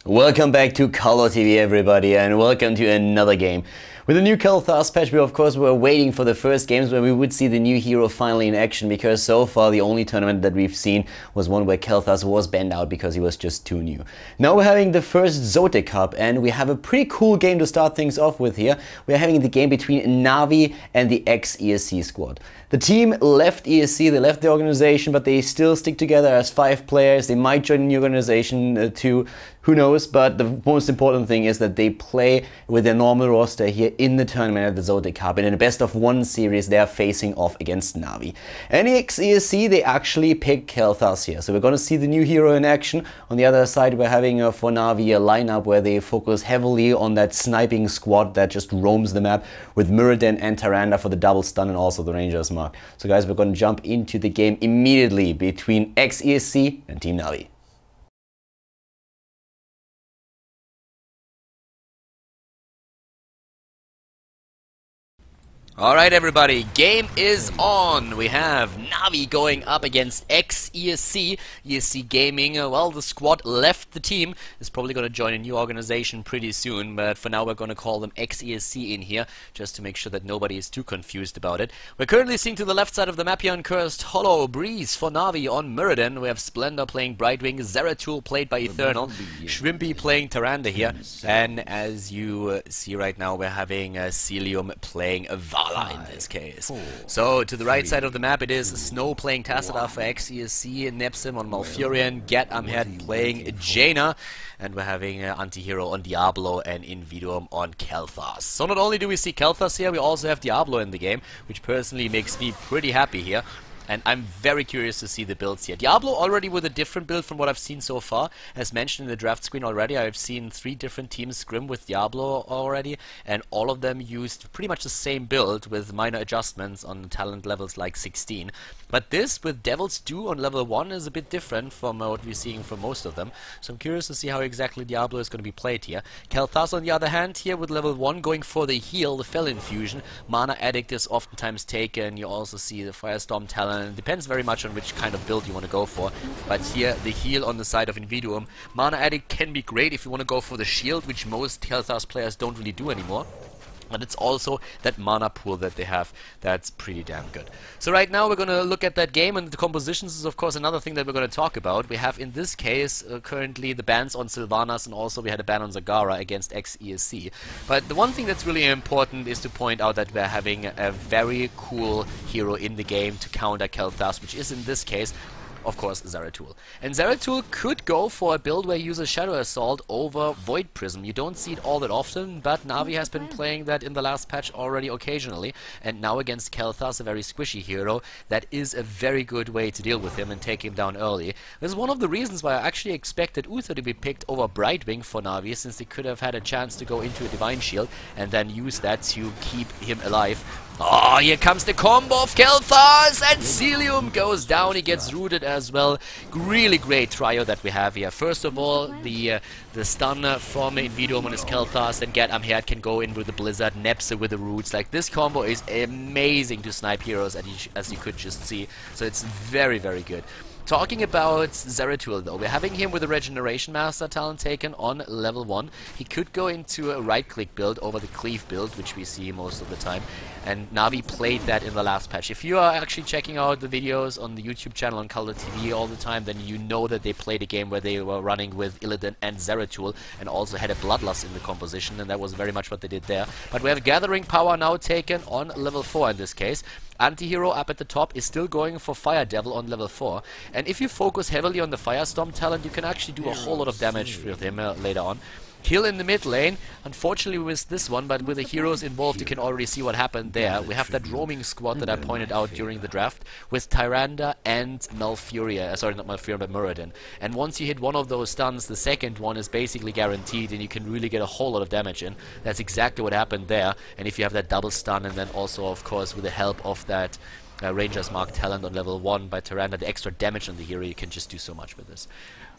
Welcome back to Color TV, everybody, and welcome to another game. With the new Kael'thas patch, we of course were waiting for the first games where we would see the new hero finally in action, because so far the only tournament that we've seen was one where Kael'thas was banned out because he was just too new. Now we're having the first Zotac Cup, and we have a pretty cool game to start things off with here. We're having the game between Na'Vi and the ex-ESC squad. The team left ESC, they left the organization, but they still stick together as 5 players. They might join a new organization too, who knows, but the most important thing is that they play with their normal roster here in the tournament at the Zotac Cup, and in a best-of-1 series they are facing off against Na'Vi. And ex-ESC, they actually picked Kael'thas here, so we're going to see the new hero in action. On the other side, we're having for Na'Vi a lineup where they focus heavily on that sniping squad that just roams the map, with Muradin and Tyrande for the double stun and also the Rangers mark. So guys, we're going to jump into the game immediately between ex-ESC and Team Na'Vi. Alright everybody, game is on! We have Na'Vi going up against ex-ESC. ESC Gaming, well, the squad left the team, is probably going to join a new organization pretty soon, but for now we're going to call them ex-ESC in here, just to make sure that nobody is too confused about it. We're currently seeing to the left side of the map here on Cursed Hollow, Breeze for Na'Vi on Muradin. We have Splendor playing Brightwing, Zeratul played by Eternal, Shrimpy playing Tyrande here, and as you see right now we're having Celium playing Vala in this case. So to the right side of the map it is Snow playing Tassadar for ex-ESC, Nepsim on Malfurion, Get Amhead playing Jaina, and we're having Anti-Hero on Diablo and Invidium on Kael'thas. So not only do we see Kael'thas here, we also have Diablo in the game, which personally makes me pretty happy here. And I'm very curious to see the builds here. Diablo already with a different build from what I've seen so far. As mentioned in the draft screen already, I've seen 3 different teams scrim with Diablo already, and all of them used pretty much the same build with minor adjustments on talent levels like 16. But this with Devil's Due on level 1 is a bit different from what we're seeing from most of them. So I'm curious to see how exactly Diablo is going to be played here. Kael'thas on the other hand here with level 1 going for the heal, the Fel Infusion. Mana Addict is oftentimes taken. You also see the Firestorm talent. It depends very much on which kind of build you want to go for, but here the heal on the side of Invidium. Mana Addict can be great if you want to go for the shield, which most Kael'thas players don't really do anymore. But it's also that mana pool that they have that's pretty damn good. So right now we're going to look at that game, and the compositions is of course another thing that we're going to talk about. We have in this case currently the bans on Sylvanas, and also we had a ban on Zagara against ex-ESC. But the one thing that's really important is to point out that we're having a very cool hero in the game to counter Kael'thas, which is in this case of course Zeratul. And Zeratul could go for a build where he uses Shadow Assault over Void Prism. You don't see it all that often, but Na'Vi has been playing that in the last patch already occasionally, and now against Kael'thas, a very squishy hero, that is a very good way to deal with him and take him down early. This is one of the reasons why I actually expected Uther to be picked over Brightwing for Na'Vi, since they could have had a chance to go into a Divine Shield and then use that to keep him alive. Oh, here comes the combo of Kael'thas, and Celium goes down. He gets rooted as well. Really great trio that we have here. First of all, the stun from Invidium on his Kael'thas, and Get Amhead can go in with the Blizzard, Nepse with the roots. Like, this combo is amazing to snipe heroes, as you could just see. So it's very, very good. Talking about Zeratul though, we're having him with a Regeneration Master talent taken on level 1. He could go into a right-click build over the Cleave build, which we see most of the time, and Na'Vi played that in the last patch. If you are actually checking out the videos on the YouTube channel on Color TV all the time, then you know that they played a game where they were running with Illidan and Zeratul, and also had a Bloodlust in the composition, and that was very much what they did there. But we have Gathering Power now taken on level 4 in this case. Anti-Hero up at the top is still going for Fire Devil on level 4, and if you focus heavily on the Firestorm talent, you can actually do a whole lot of damage with him later on. Kill in the mid lane. Unfortunately we missed this one, but with the heroes involved you can already see what happened there. We have that roaming squad that I pointed out during the draft with Tyrande and Malfuria, sorry, not Malfuria but Muradin. And once you hit one of those stuns, the second one is basically guaranteed and you can really get a whole lot of damage in. That's exactly what happened there. And if you have that double stun, and then also of course with the help of that Ranger's Mark talent on level 1 by Tyrande, the extra damage on the hero, you can just do so much with this.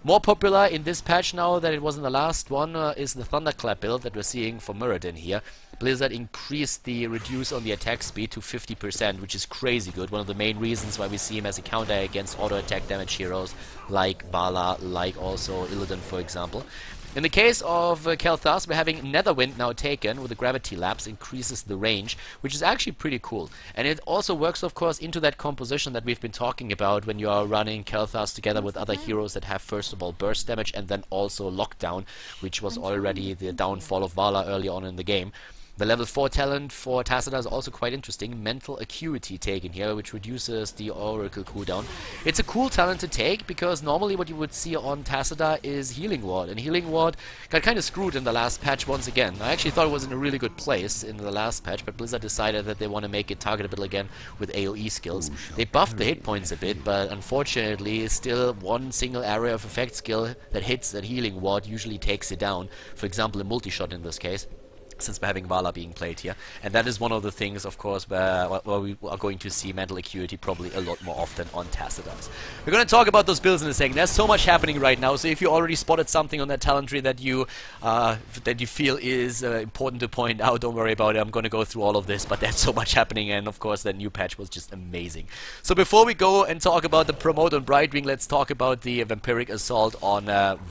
More popular in this patch now than it was in the last one is the Thunderclap build that we're seeing for Muradin here. Blizzard increased the reduce on the attack speed to 50%, which is crazy good. One of the main reasons why we see him as a counter against auto attack damage heroes like Vala, like also Illidan for example. In the case of Kael'thas, we're having Netherwind now taken with the Gravity Lapse, increases the range, which is actually pretty cool. And it also works, of course, into that composition that we've been talking about when you are running Kael'thas together with other heroes that have, first of all, burst damage and then also Lockdown, which was already the downfall of Vala early on in the game. The level 4 talent for Tassadar is also quite interesting. Mental Acuity taken here, which reduces the Oracle cooldown. It's a cool talent to take, because normally what you would see on Tassadar is Healing Ward. And Healing Ward got kind of screwed in the last patch once again. I actually thought it was in a really good place in the last patch, but Blizzard decided that they want to make it targetable again with AoE skills. They buffed the hit points a bit, but unfortunately still one single area of effect skill that hits that Healing Ward usually takes it down. For example, a multi-shot in this case, since we're having Vala being played here. And that is one of the things, of course, where we are going to see Mental Acuity probably a lot more often on Tassadar. We're going to talk about those builds in a second. There's so much happening right now, so if you already spotted something on that talent tree that you feel is important to point out, don't worry about it. I'm going to go through all of this, but there's so much happening, and of course that new patch was just amazing. So before we go and talk about the promote on Brightwing, let's talk about the Vampiric Assault on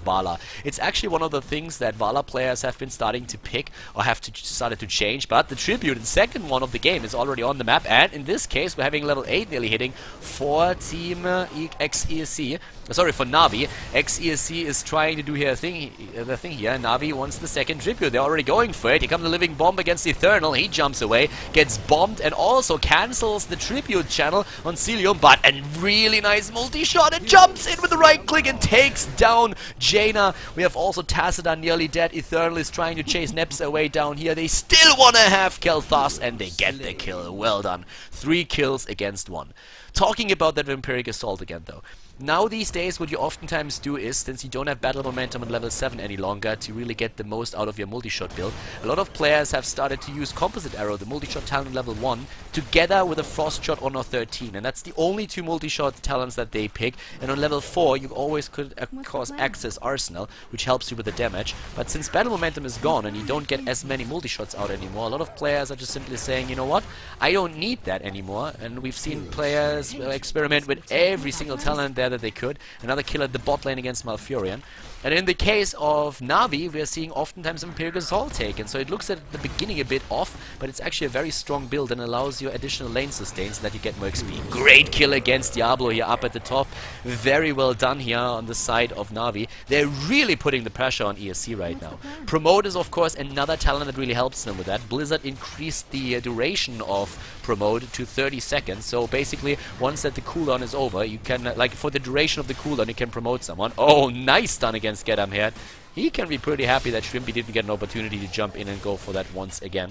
Vala. It's actually one of the things that Vala players have been starting to pick, or have started to change, but the Tribute, the second one of the game, is already on the map, and in this case we're having level 8 nearly hitting for Team XESC. Sorry, for Na'Vi. XESC is trying to do the thing here. Na'Vi wants the second Tribute. They're already going for it. Here comes the Living Bomb against Eternal. He jumps away, gets bombed, and also cancels the Tribute channel on Celium, but a really nice multi-shot, and jumps in with the right click and takes down Jaina. We have also Tassadar nearly dead. Eternal is trying to chase Neps away down here. They still want to have Kael'thas, and they get the kill. Well done. 3 kills against 1. Talking about that Vampiric Assault again, though. Now these days what you oftentimes do is, since you don't have battle momentum on level 7 any longer to really get the most out of your multi-shot build, a lot of players have started to use Composite Arrow, the multi-shot talent on level 1, together with a Frost Shot on 13, and that's the only 2 multi-shot talents that they pick. And on level 4 you always could of course access Arsenal, which helps you with the damage, but since battle momentum is gone and you don't get as many multi-shots out anymore, a lot of players are just simply saying, you know what, I don't need that anymore. And we've seen players experiment with every single talent there that they could. Another kill at the bot lane against Malfurion. And in the case of Na'Vi, we are seeing oftentimes Vampiric Assault taken, so it looks at the beginning a bit off, but it's actually a very strong build and allows you additional lane sustains so that you get more XP. Great kill against Diablo here up at the top. Very well done here on the side of Na'Vi. They're really putting the pressure on ESC right now. Promote is of course another talent that really helps them with that. Blizzard increased the duration of Promote to 30 seconds, so basically once that the cooldown is over, you can, like for the duration of the cooldown, you can promote someone. Oh, nice stun against Gedam here. He can be pretty happy that Shrimpy didn't get an opportunity to jump in and go for that once again.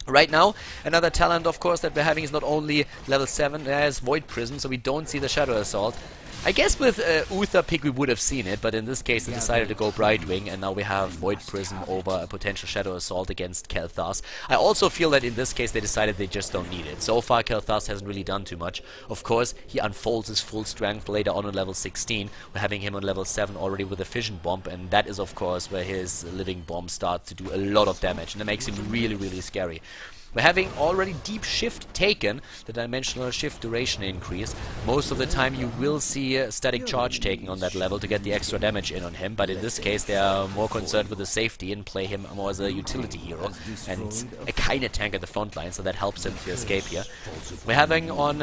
Right now, another talent, of course, that we're having is not only level 7, there's Void Prism, so we don't see the Shadow Assault. I guess with Uther pick we would have seen it, but in this case they decided to go Brightwing, and now we have Void Prism over a potential Shadow Assault against Kael'thas. I also feel that in this case they decided they just don't need it. So far Kael'thas hasn't really done too much. Of course, he unfolds his full strength later on level 16. We're having him on level 7 already with a Fission Bomb, and that is of course where his Living Bomb starts to do a lot of damage, and that makes him really, really scary. We're having already Deep Shift taken, the dimensional shift duration increase. Most of the time you will see Static Charge taking on that level to get the extra damage in on him, but in this case they are more concerned with the safety and play him more as a utility hero and a kind of tank at the front line, so that helps him to escape here. We're having on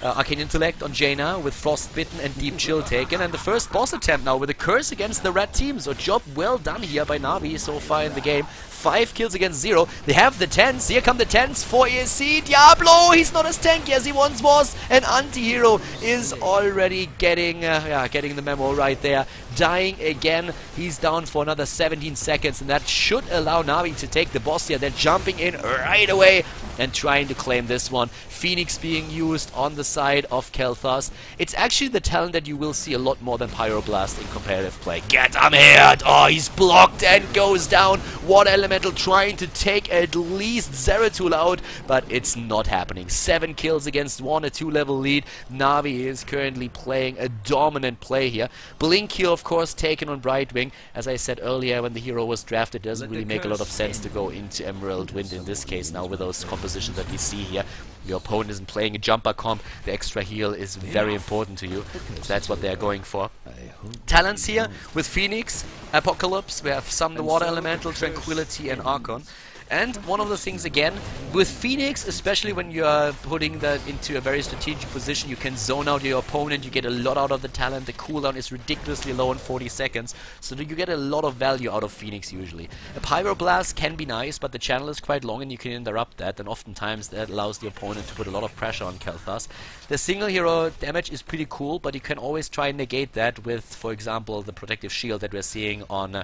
Arcane Intellect on Jaina with Frostbitten and Deep Chill taken, and the first boss attempt now with a Curse against the red team, so job well done here by Na'Vi so far in the game. 5 kills against 0. They have the 10s. Here come the 10s for ESC. Diablo, he's not as tanky as he once was. An anti-hero is already getting the memo right there. Dying again. He's down for another 17 seconds, and that should allow Na'Vi to take the boss here. They're jumping in right away and trying to claim this one. Phoenix being used on the side of Kael'thas. It's actually the talent that you will see a lot more than Pyroblast in competitive play. Get him here! Oh, he's blocked and goes down. One Elemental trying to take at least Zeratul out, but it's not happening. 7 kills against 1, a 2-level lead. Na'Vi is currently playing a dominant play here. Blink here, of course, taken on Brightwing. As I said earlier, when the hero was drafted, it doesn't really make a lot of sense to go into Emerald Wind in this case now with those compositions that we see here. your opponent isn't playing a jumper comp, the extra heal is very important to you. So that's what they're going for. Talents here with Phoenix, Apocalypse, we have Summon the Water Elemental, Tranquility and Archon. And one of the things again, with Phoenix, especially when you are putting that into a very strategic position, you can zone out your opponent, you get a lot out of the talent, the cooldown is ridiculously low in 40 seconds, so you get a lot of value out of Phoenix usually. A Pyroblast can be nice, but the channel is quite long and you can interrupt that, and oftentimes that allows the opponent to put a lot of pressure on Kael'thas. The single hero damage is pretty cool, but you can always try and negate that with, for example, the protective shield that we're seeing on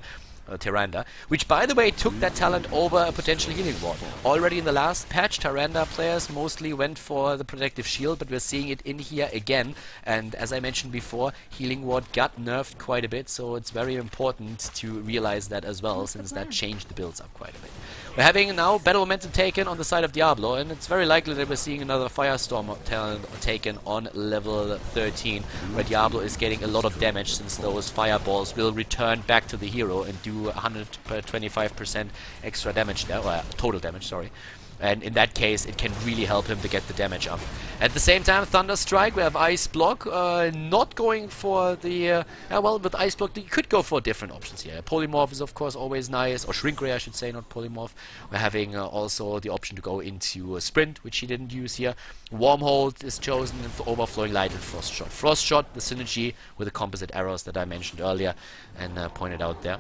Tyrande, which by the way took that talent over a potential healing ward. Already in the last patch, Tyrande players mostly went for the protective shield, but we're seeing it in here again, and as I mentioned before, healing ward got nerfed quite a bit, so it's very important to realize that as well, since that changed the builds up quite a bit. We're having now battle momentum taken on the side of Diablo, and it's very likely that we're seeing another Firestorm talent taken on level 13, where Diablo is getting a lot of damage, since those fireballs will return back to the hero and do 125% extra damage there, or total damage, sorry. And in that case, it can really help him to get the damage up. At the same time, Thunder Strike, we have Ice Block, not going for the... well, with Ice Block, you could go for different options here. Polymorph is, of course, always nice, or Shrink Ray, I should say, not Polymorph. We're having also the option to go into Sprint, which he didn't use here. Wormhole is chosen for Overflowing Light and Frost Shot. Frost Shot, the synergy with the composite arrows that I mentioned earlier and pointed out there.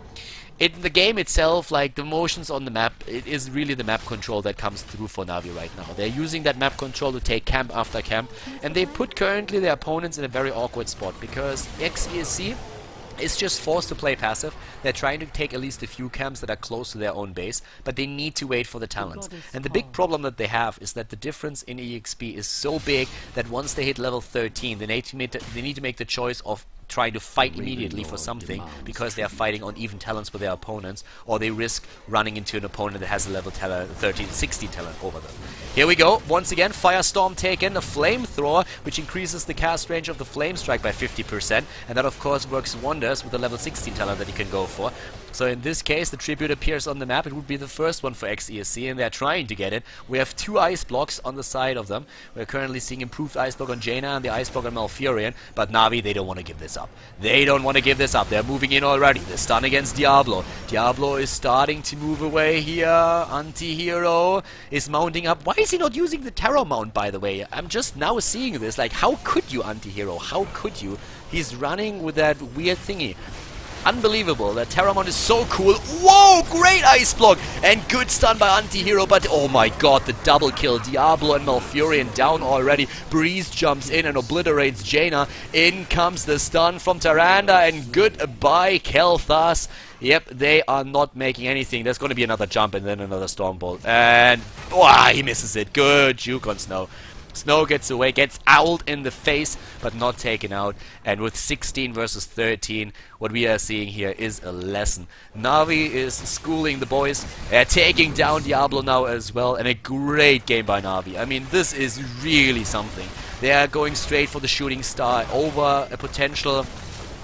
In the game itself, like the motions on the map, it is really the map control that comes through for Na'Vi right now. They're using that map control to take camp after camp, and they put currently their opponents in a very awkward spot, because XESC is just forced to play passive. They're trying to take at least a few camps that are close to their own base, but they need to wait for the talents. And the big problem that they have is that the difference in EXP is so big that once they hit level 13, they need to make the choice of trying to fight immediately for something, because they are fighting on even talents with their opponents, or they risk running into an opponent that has a level 13, 16 talent over them. Here we go, once again, Firestorm taken, a Flamethrower, which increases the cast range of the Flame Strike by 50%, and that of course works wonders with the level 16 talent that you can go for. So in this case, the Tribute appears on the map. It would be the first one for XESC, and they're trying to get it. We have two Ice Blocks on the side of them. We're currently seeing improved Ice Block on Jaina and the Ice Block on Malfurion, but Na'Vi, they don't want to give this up. They don't want to give this up. They're moving in already. They're stun against Diablo. Diablo is starting to move away here. Anti-hero is mounting up. Why is he not using the Terror Mount, by the way? I'm just now seeing this. Like, how could you, Anti-hero? How could you? He's running with that weird thingy. Unbelievable. That Terror Mount is so cool. Whoa, great Ice Block. And good stun by Anti-hero, but oh my god, the double kill. Diablo and Malfurion down already. Breeze jumps in and obliterates Jaina. In comes the stun from Tyrande, and goodbye Kael'thas. Yep, they are not making anything. There's going to be another jump and then another Stormbolt. And wow, he misses it. Good juke on Snow. Snow gets away, gets owled in the face, but not taken out. And with 16 versus 13, what we are seeing here is a lesson. Na'Vi is schooling the boys. They're taking down Diablo now as well, and a great game by Na'Vi. I mean, this is really something. They are going straight for the Shooting Star over a potential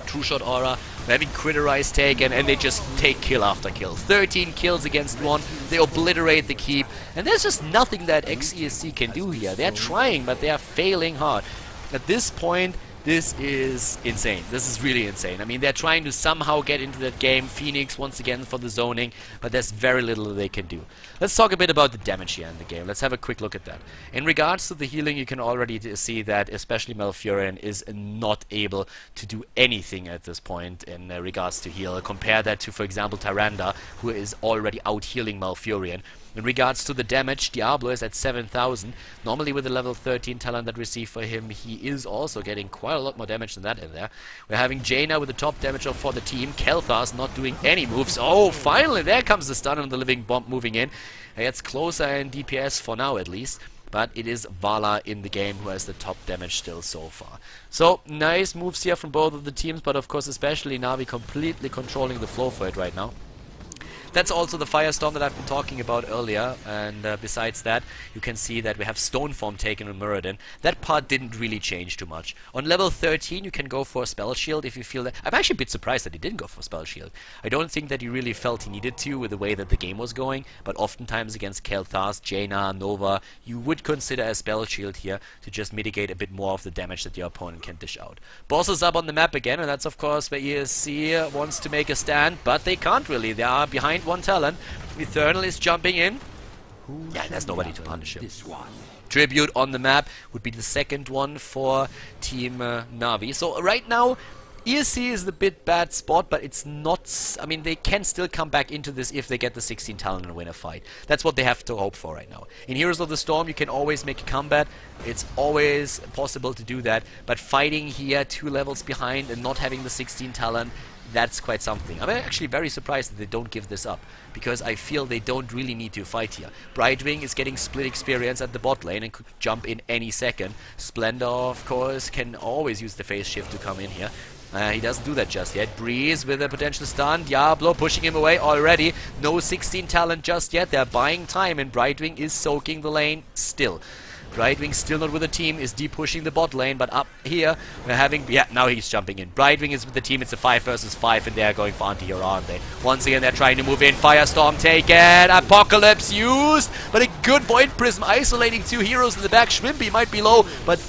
True Shot Aura. They're having Critterize taken, and they just take kill after kill. 13 kills against one. They obliterate the keep, and there's just nothing that XESC can do here. They're trying, but they are failing hard. At this point, this is insane. This is really insane. I mean, they're trying to somehow get into that game. Phoenix, once again, for the zoning, but there's very little they can do. Let's talk a bit about the damage here in the game. Let's have a quick look at that. In regards to the healing, you can already see that especially Malfurion is not able to do anything at this point in regards to heal. Compare that to, for example, Tyrande, who is already out-healing Malfurion. In regards to the damage, Diablo is at 7,000. Normally with the level 13 talent that we see for him, he is also getting quite a lot more damage than that in there. We're having Jaina with the top damage for the team. Kael'thas not doing any moves. Oh, finally, there comes the stun and the Living Bomb moving in. He gets closer in DPS for now at least. But it is Vala in the game who has the top damage still so far. So, nice moves here from both of the teams, but of course especially Na'Vi completely controlling the flow for it right now. That's also the Firestorm that I've been talking about earlier, and besides that, you can see that we have Stone Form taken on Muradin. That part didn't really change too much. On level 13, you can go for a Spell Shield if you feel that... I'm actually a bit surprised that he didn't go for Spell Shield. I don't think that he really felt he needed to with the way that the game was going, but oftentimes against Kael'thas, Jaina, Nova, you would consider a Spell Shield here to just mitigate a bit more of the damage that your opponent can dish out. Boss is up on the map again, and that's of course where ESC wants to make a stand, but they can't really. They are behind one talent. Eternal is jumping in. Yeah, there's nobody to punish him. Tribute on the map would be the second one for Team Na'Vi. So right now, ESC is the bit bad spot, but it's not... I mean, they can still come back into this if they get the 16 talent and win a fight. That's what they have to hope for right now. In Heroes of the Storm, you can always make a comeback. It's always possible to do that. But fighting here 2 levels behind and not having the 16 talent, that's quite something. I'm actually very surprised that they don't give this up, because I feel they don't really need to fight here. Brightwing is getting split experience at the bot lane and could jump in any second. Splendor, of course, can always use the phase shift to come in here. He doesn't do that just yet. Breeze with a potential stun. Diablo pushing him away already. No 16 talent just yet. They're buying time, and Brightwing is soaking the lane still. Brightwing still not with the team, is deep pushing the bot lane, but up here we're having... Yeah, now he's jumping in. Brightwing is with the team, it's a 5 versus 5, and they're going for anti-hero, aren't they? Once again, they're trying to move in. Firestorm taken, Apocalypse used, but a good Void Prism isolating 2 heroes in the back. Shrimpy might be low, but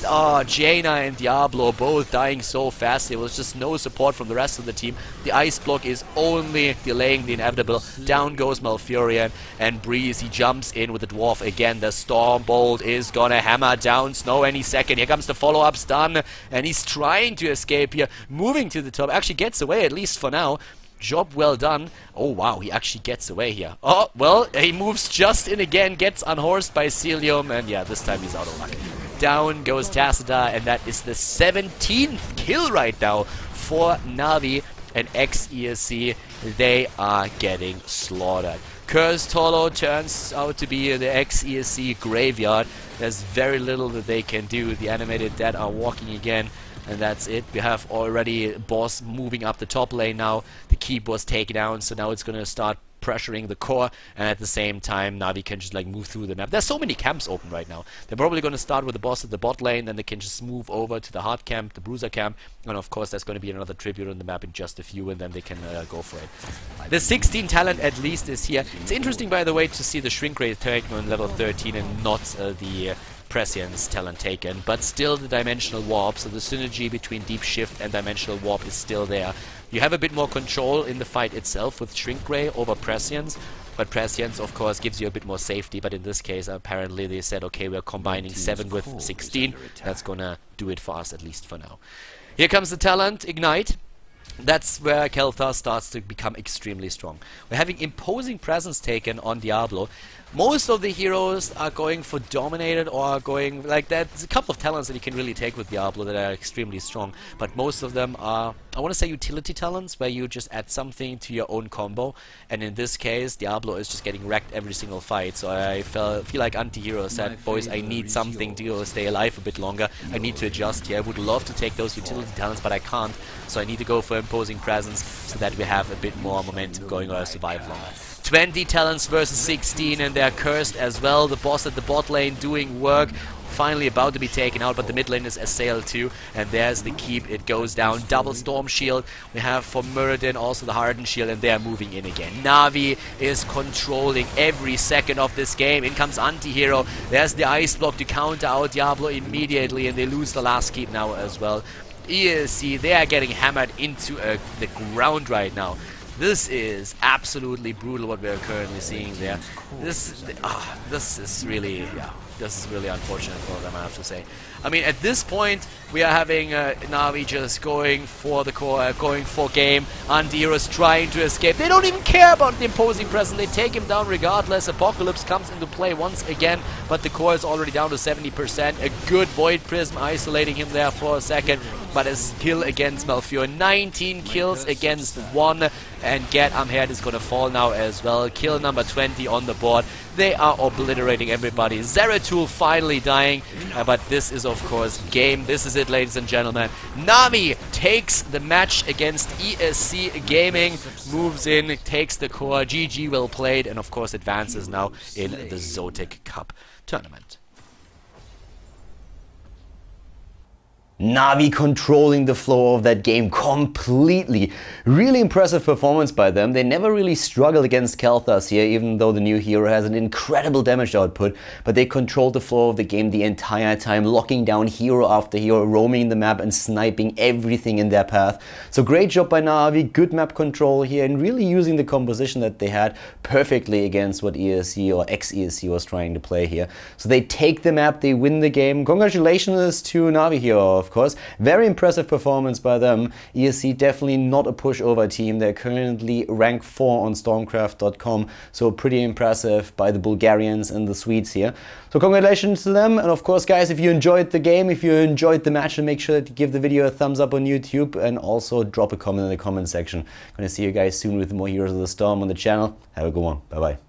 Jaina and Diablo both dying so fast. There was just no support from the rest of the team. The Ice Block is only delaying the inevitable. Down goes Malfurion, and Breeze, he jumps in with the Dwarf again. The Storm Bolt is gonna hammer down Snow any second. Here comes the follow-up stun, and he's trying to escape here, moving to the top. Actually gets away, at least for now. Job well done. Oh wow, he actually gets away here. Oh, well, he moves just in again, gets unhorsed by Celium, and yeah, this time he's out of luck. Down goes Tacita, and that is the 17th kill right now for Na'Vi and ex-ESC. They are getting slaughtered. Cursed Hollow turns out to be the ex-ESC graveyard. There's very little that they can do. The animated dead are walking again, and that's it. We have already Boss moving up the top lane now. The keep was taken down, so now it's going to start pressuring the core, and at the same time Na'Vi can just like move through the map. There's so many camps open right now. They're probably going to start with the boss at the bot lane, then they can just move over to the hard camp, the bruiser camp, and of course there's going to be another tribute on the map in just a few, and then they can go for it. The 16 talent at least is here. It's interesting, by the way, to see the shrink rate taken on level 13 and not the Prescience talent taken, but still the dimensional warp, so the synergy between deep shift and dimensional warp is still there. You have a bit more control in the fight itself with Shrink Ray over Prescience, but Prescience of course gives you a bit more safety, but in this case apparently they said, okay, we're combining 7 with 16, that's gonna do it for us, at least for now. Here comes the talent, Ignite. That's where Kael'thas starts to become extremely strong. We're having Imposing Presence taken on Diablo. Most of the heroes are going for Dominated or are going like that. There's a couple of talents that you can really take with Diablo that are extremely strong, but most of them are, I want to say, utility talents where you just add something to your own combo, and in this case Diablo is just getting wrecked every single fight. So I feel like Anti-Hero said, boys, I need something to stay alive a bit longer. I need to adjust here. I would love to take those utility talents, but I can't, so I need to go for Imposing Presence so that we have a bit more momentum going or survive longer. 20 talents versus 16, and they're cursed as well. The boss at the bot lane doing work, finally about to be taken out, but the mid lane is assailed too, and there's the keep. It goes down. Double Storm Shield we have for Muradin, also the Hardened Shield, and they're moving in again. Na'Vi is controlling every second of this game. In comes Anti-Hero. There's the Ice Block to counter out Diablo immediately, and they lose the last keep now as well. ESC, they are getting hammered into the ground right now. This is absolutely brutal what we're currently seeing there. This is really, yeah, this is really unfortunate for them, I have to say. I mean, at this point, we are having Na'Vi just going for the core, going for game. Anti-Heroes trying to escape. They don't even care about the Imposing Presence. They take him down regardless. Apocalypse comes into play once again, but the core is already down to 70%. A good Void Prism isolating him there for a second, but a kill against Malfurion. 19 kills against 1, and Get Amhead is going to fall now as well. Kill number 20 on the board. They are obliterating everybody. Zeratul finally dying, but this is of course game. This is it, ladies and gentlemen. Na'Vi takes the match against ESC Gaming, moves in, takes the core, GG, well played, and of course advances now in the Zotac Cup tournament. Na'Vi controlling the flow of that game completely. Really impressive performance by them. They never really struggled against Kael'thas here, even though the new hero has an incredible damage output. But they controlled the flow of the game the entire time, locking down hero after hero, roaming the map and sniping everything in their path. So great job by Na'Vi, good map control here, and really using the composition that they had perfectly against what ESC or ex-ESC was trying to play here. So they take the map, they win the game. Congratulations to Na'Vi here, of course. Very impressive performance by them. ESC definitely not a pushover team. They're currently rank 4 on Stormcraft.com, so pretty impressive by the Bulgarians and the Swedes here. So congratulations to them, and of course guys, if you enjoyed the game, if you enjoyed the match, then make sure that you give the video a thumbs up on YouTube and also drop a comment in the comment section. Gonna see you guys soon with more Heroes of the Storm on the channel. Have a good one. Bye bye.